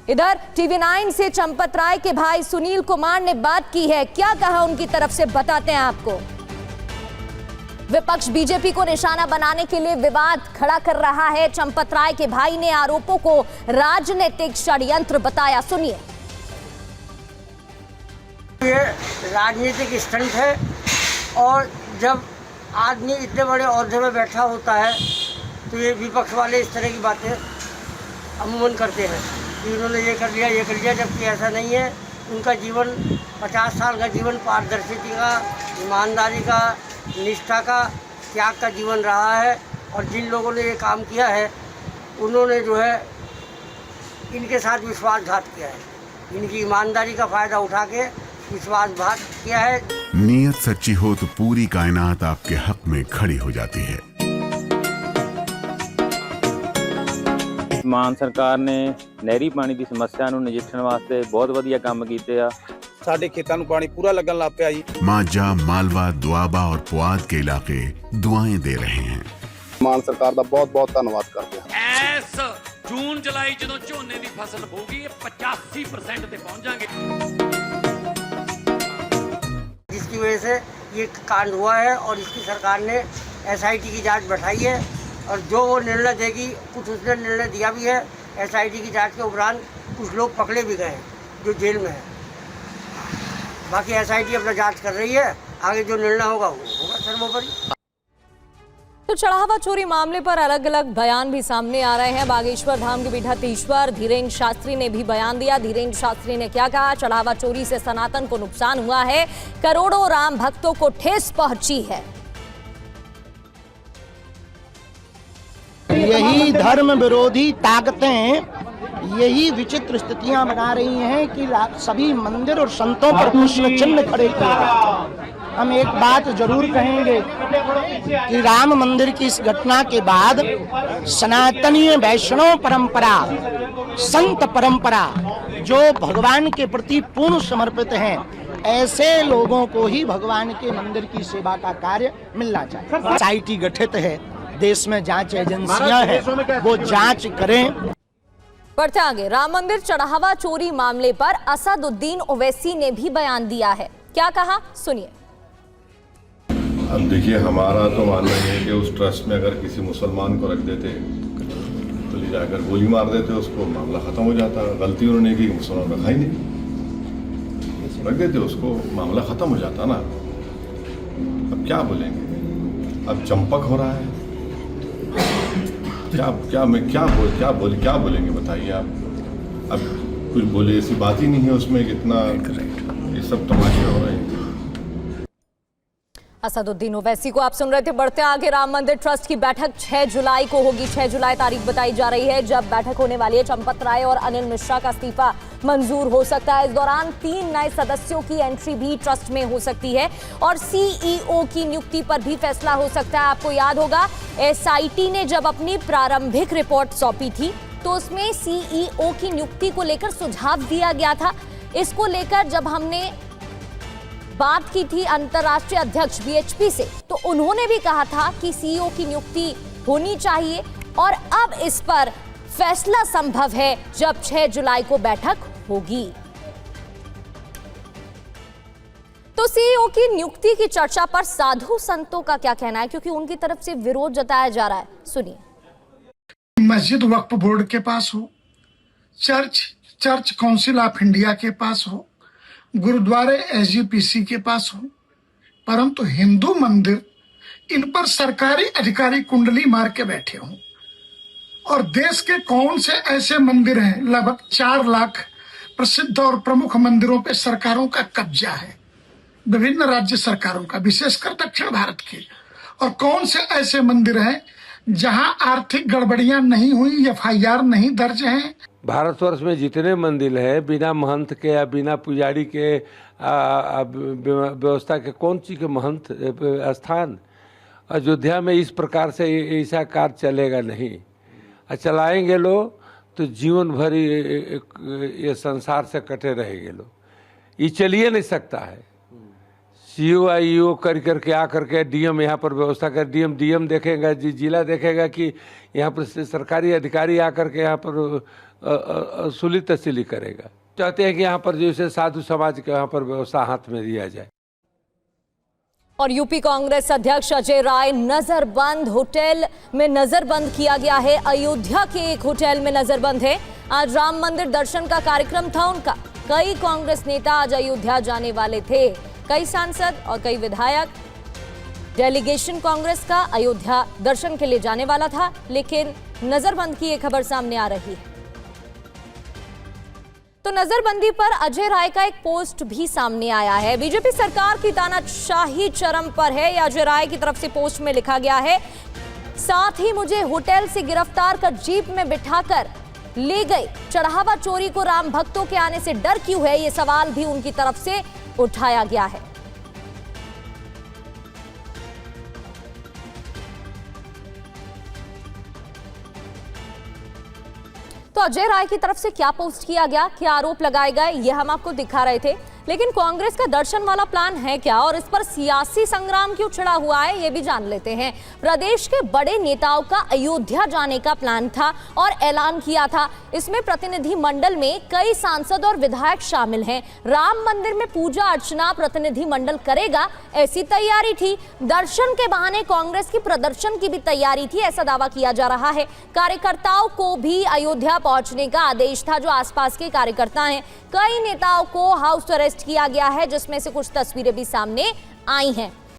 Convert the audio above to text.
इधर टीवी9 से चंपत राय के भाई सुनील कुमार ने बात की है। क्या कहा उनकी तरफ से बताते हैं आपको। विपक्ष बीजेपी को निशाना बनाने के लिए विवाद खड़ा कर रहा है। चंपत राय के भाई ने आरोपों को राजनीतिक षड्यंत्र बताया, सुनिए। ये राजनीतिक स्टंट है और जब आदमी इतने बड़े ओहदे में बैठा होता है तो ये विपक्ष वाले इस तरह की बातें अमूमन करते हैं कि उन्होंने ये कर लिया, जबकि ऐसा नहीं है। उनका जीवन 50 साल का जीवन पारदर्शिता का, ईमानदारी का, निष्ठा का, त्याग का जीवन रहा है। और जिन लोगों ने ये काम किया है उन्होंने जो है इनके साथ विश्वासघात किया है। इनकी ईमानदारी का फ़ायदा उठा के विश्वासघात किया है। नीयत सच्ची हो तो पूरी कायनात आपके हक में खड़ी हो जाती है। ਮਾਨ ਸਰਕਾਰ ਨੇ ਨਹਿਰੀ ਪਾਣੀ ਦੀ ਸਮੱਸਿਆ ਨੂੰ ਨਜਿੱਠਣ ਵਾਸਤੇ ਬਹੁਤ ਵਧੀਆ ਕੰਮ ਕੀਤੇ ਆ। ਸਾਡੇ ਖੇਤਾਂ ਨੂੰ ਪਾਣੀ ਪੂਰਾ ਲੱਗਣ ਲੱਗ ਪਿਆ ਜੀ। माझा, मालवा, दुआबा और पुआध के इलाके दुआएं दे रहे हैं। ਮਾਨ ਸਰਕਾਰ ਦਾ ਬਹੁਤ-ਬਹੁਤ ਧੰਨਵਾਦ ਕਰਦੇ ਹਾਂ। ਇਸ ਜੂਨ ਜੁਲਾਈ ਜਦੋਂ ਝੋਨੇ ਦੀ ਫਸਲ ਹੋਊਗੀ 85% ਤੇ ਪਹੁੰਚਾਂਗੇ। जिसकी वजह से ये कांड हुआ है और इसकी सरकार ने एसआईटी की जांच बैठाई है और जो वो निर्णय देगी, कुछ उसने निर्णय दिया भी है। एसआईटी की जांच के उपरांत कुछ लोग पकड़े भी गए जो जेल में हैं। बाकी एसआईटी अपना जांच कर रही है, आगे जो निर्णय होगा वो होगा सर्वोपरि। तो चढ़ावा चोरी मामले पर अलग अलग बयान भी सामने आ रहे हैं। बागेश्वर धाम के पीठाधीश्वर धीरेन्द्र शास्त्री ने भी बयान दिया। धीरेन्द्र शास्त्री ने क्या कहा? चढ़ावा चोरी से सनातन को नुकसान हुआ है, करोड़ों राम भक्तों को ठेस पहुंची है। यही धर्म विरोधी ताकतें यही विचित्र स्थितियां बना रही हैं कि सभी मंदिर और संतों पर प्रश्न चिन्ह खड़े किए गए। हम एक बात जरूर कहेंगे कि राम मंदिर की इस घटना के बाद सनातनीय वैष्णव परंपरा, संत परंपरा जो भगवान के प्रति पूर्ण समर्पित हैं, ऐसे लोगों को ही भगवान के मंदिर की सेवा का कार्य मिलना चाहिए। एसआईटी गठित है, देश में जांच एजेंसियां हैं, वो जांच करें। बढ़ते आगे, राम मंदिर चढ़ावा चोरी मामले पर असदुद्दीन ओवैसी ने भी बयान दिया है। क्या कहा, सुनिए। अब देखिए, हमारा तो मानना है कि उस ट्रस्ट में अगर किसी मुसलमान को रख देते तो ले जाकर गोली मार देते, उसको मामला खत्म हो जाता। गलती उन्होंने की, मुसलमान रखा ही नहीं, रख देते उसको, मामला खत्म हो जाता ना। अब क्या बोलेंगे? अब चंपक हो रहा है, क्या बोलेंगे बताइए आप। अब कुछ बोले ऐसी बात ही नहीं है उसमें, कितना ये सब तमाशे हो रहे हैं। असदुद्दीन ओवैसी को आप सुन रहे थे। बढ़ते आगे, राम मंदिर ट्रस्ट की बैठक 6 जुलाई को होगी। 6 जुलाई तारीख बताई जा रही है जब बैठक होने वाली है। चंपत राय और अनिल मिश्रा का इस्तीफा मंजूर हो सकता है। इस दौरान 3 नए सदस्यों की एंट्री भी ट्रस्ट में हो सकती है और सीईओ की नियुक्ति पर भी फैसला हो सकता है। आपको याद होगा, एसआईटी ने जब अपनी प्रारंभिक रिपोर्ट सौंपी थी तो उसमें सीईओ की नियुक्ति को लेकर सुझाव दिया गया था। इसको लेकर जब हमने बात की थी अंतर्राष्ट्रीय अध्यक्ष बीएचपी से, तो उन्होंने भी कहा था कि सीईओ की नियुक्ति होनी चाहिए और अब इस पर फैसला संभव है जब 6 जुलाई को बैठक होगी। तो सीईओ की नियुक्ति की चर्चा पर साधु संतों का क्या कहना है, क्योंकि उनकी तरफ से विरोध जताया जा रहा है, सुनिए। मस्जिद वक्फ बोर्ड के पास हो, चर्च काउंसिल ऑफ इंडिया के पास हो, गुरुद्वारे एसजीपीसी के पास हो, परंतु हिंदू मंदिर इन पर सरकारी अधिकारी कुंडली मार के बैठे हों। और देश के कौन से ऐसे मंदिर हैं, लगभग 4 लाख प्रसिद्ध और प्रमुख मंदिरों पे सरकारों का कब्जा है, विभिन्न राज्य सरकारों का, विशेषकर दक्षिण भारत के। और कौन से ऐसे मंदिर हैं जहां आर्थिक गड़बड़ियां नहीं हुई, एफआईआर नहीं दर्ज हैं। भारतवर्ष में जितने मंदिर हैं, बिना महंत के या बिना पुजारी के व्यवस्था के, कौन सी के महंत स्थान? अयोध्या में इस प्रकार से ऐसा कार्य चलेगा नहीं। चलाएंगे लोग तो जीवन भर ये संसार से कटे रहेंगे लोग। ये चलिए नहीं सकता है। CO IEO कर करके आ करके DM यहाँ पर व्यवस्था कर, DM देखेगा, जिला देखेगा कि यहाँ पर सरकारी अधिकारी आकर के यहाँ पर सुली तहसीली करेगा। चाहते हैं कि यहाँ पर जैसे साधु समाज के यहाँ पर व्यवस्था हाथ में दिया जाए। और यूपी कांग्रेस अध्यक्ष अजय राय नजरबंद, होटल में नजरबंद किया गया है। अयोध्या के एक होटल में नजरबंद है। आज राम मंदिर दर्शन का कार्यक्रम था उनका। कई कांग्रेस नेता आज अयोध्या जाने वाले थे, कई सांसद और कई विधायक। डेलीगेशन कांग्रेस का अयोध्या दर्शन के लिए जाने वाला था, लेकिन नजरबंद की एक खबर सामने आ रही है। तो नजरबंदी पर अजय राय का एक पोस्ट भी सामने आया है। बीजेपी सरकार की तानाशाही चरम पर है, यह अजय राय की तरफ से पोस्ट में लिखा गया है। साथ ही मुझे होटल से गिरफ्तार कर जीप में बिठाकर ले गए। चढ़ावा चोरी को राम भक्तों के आने से डर क्यों है, यह सवाल भी उनकी तरफ से उठाया गया है। तो अजय राय की तरफ से क्या पोस्ट किया गया, क्या आरोप लगाए गए, यह हम आपको दिखा रहे थे। लेकिन कांग्रेस का दर्शन वाला प्लान है क्या और इस पर सियासी संग्राम क्यों छिड़ा हुआ है, यह भी जान लेते हैं। प्रदेश के बड़े नेताओं का अयोध्या जाने का प्लान था और ऐलान किया था। इसमें प्रतिनिधि मंडल में कई सांसद और विधायक शामिल हैं। राम मंदिर में पूजा अर्चना प्रतिनिधि मंडल करेगा, ऐसी तैयारी थी। दर्शन के बहाने कांग्रेस की प्रदर्शन की भी तैयारी थी, ऐसा दावा किया जा रहा है। कार्यकर्ताओं को भी अयोध्या पहुंचने का आदेश था, जो आसपास के कार्यकर्ता हैं। कई नेताओं को हाउस अरेस्ट किया गया है, जिसमें से कुछ तस्वीरें भी सामने आई हैं।